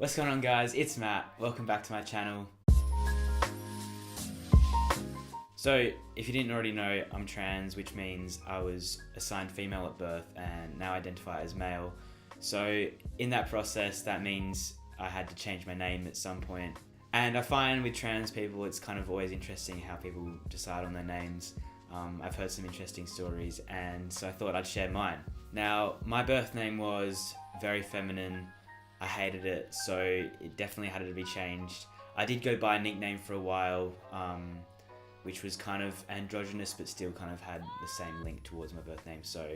What's going on, guys? It's Matt. Welcome back to my channel. So, if you didn't already know, I'm trans, which means I was assigned female at birth and now identify as male. So, in that process, that means I had to change my name at some point. And I find with trans people, it's kind of always interesting how people decide on their names. I've heard some interesting stories, and so I thought I'd share mine. Now, my birth name was very feminine. I hated it, so it definitely had to be changed. I did go by a nickname for a while, which was kind of androgynous, but still kind of had the same link towards my birth name, so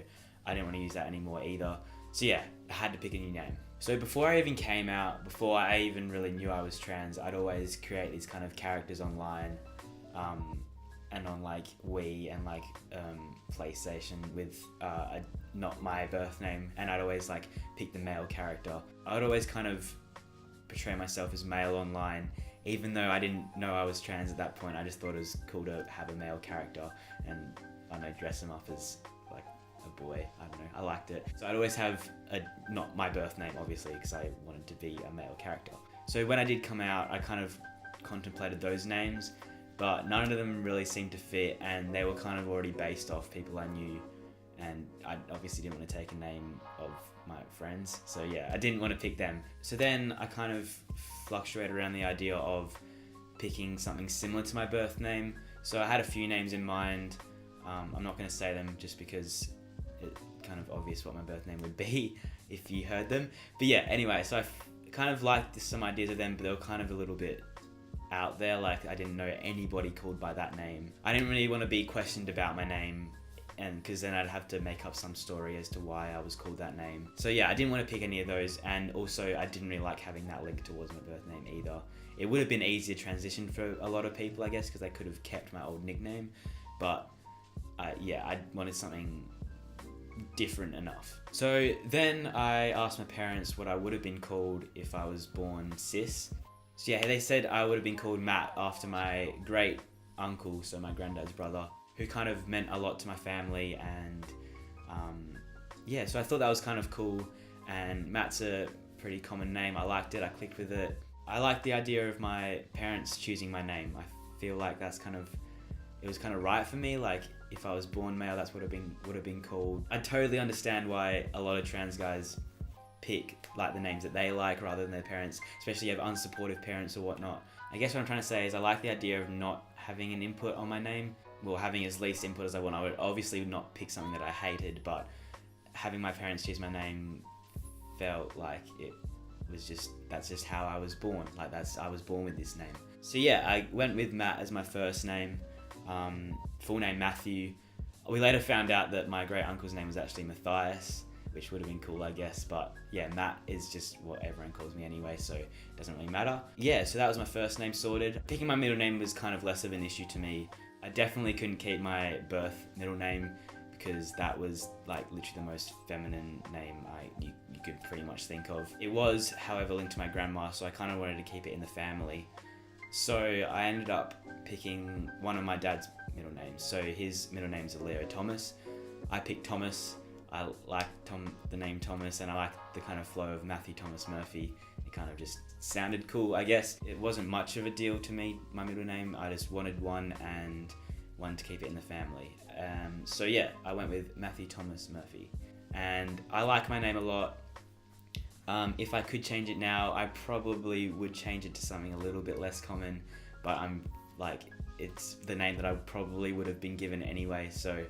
I didn't want to use that anymore either. So yeah, I had to pick a new name. So before I even came out, before I even really knew I was trans, I'd always create these kind of characters online, and on like Wii and like PlayStation with not my birth name, and I'd always like pick the male character. I'd always kind of portray myself as male online, even though I didn't know I was trans at that point. I just thought it was cool to have a male character and, I don't know, dress him up as like a boy. I don't know, I liked it. So I'd always have not my birth name, obviously, because I wanted to be a male character. So when I did come out, I kind of contemplated those names, but none of them really seemed to fit, and they were kind of already based off people I knew, and I obviously didn't want to take a name of my friends, so yeah, I didn't want to pick them. So then I kind of fluctuated around the idea of picking something similar to my birth name. So I had a few names in mind. I'm not going to say them just because it's kind of obvious what my birth name would be if you heard them. But yeah, anyway, so I kind of liked some ideas of them, but they were kind of a little bit out there. Like, I didn't know anybody called by that name. I didn't really want to be questioned about my name, and because then I'd have to make up some story as to why I was called that name. So yeah, I didn't want to pick any of those, and also I didn't really like having that link towards my birth name either. It would have been easier transition for a lot of people, I guess, because I could have kept my old nickname, but yeah, I wanted something different enough. So then I asked my parents what I would have been called if I was born cis. So yeah, they said I would have been called Matt after my great uncle, so my granddad's brother, who kind of meant a lot to my family, and yeah, so I thought that was kind of cool, and Matt's a pretty common name. I liked it, I clicked with it. I liked the idea of my parents choosing my name. I feel like that's kind of, it was kind of right for me. Like, if I was born male, that's what would have been called. I totally understand why a lot of trans guys pick like the names that they like rather than their parents, especially if you have unsupportive parents or whatnot. I guess what I'm trying to say is I like the idea of not having an input on my name, well, having as least input as I want. I would obviously not pick something that I hated, but having my parents choose my name felt like it was just, that's just how I was born. Like, I was born with this name. So yeah, I went with Matt as my first name, full name Matthew. We later found out that my great uncle's name was actually Mattius, which would have been cool, I guess, but yeah, Matt is just what everyone calls me anyway, so it doesn't really matter. Yeah, so that was my first name sorted. Picking my middle name was kind of less of an issue to me. I definitely couldn't keep my birth middle name because that was like literally the most feminine name you could pretty much think of. It was, however, linked to my grandma, so I kind of wanted to keep it in the family. So I ended up picking one of my dad's middle names. So his middle name's Leo Thomas. I picked Thomas. I like the name Thomas, and I like the kind of flow of Matthew Thomas Murphy. It kind of just sounded cool, I guess. It wasn't much of a deal to me, my middle name. I just wanted one and wanted to keep it in the family. So yeah, I went with Matthew Thomas Murphy. And I like my name a lot. If I could change it now, I probably would change it to something a little bit less common, but I'm like, it's the name that I probably would have been given anyway, so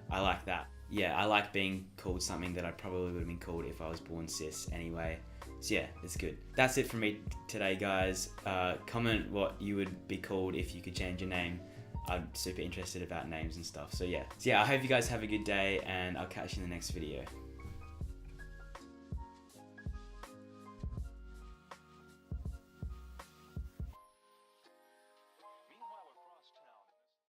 I like that. Yeah, I like being called something that I probably would have been called if I was born cis anyway. So yeah, it's good. That's it from me today, guys. Comment what you would be called if you could change your name. I'm super interested about names and stuff. So yeah, I hope you guys have a good day, and I'll catch you in the next video.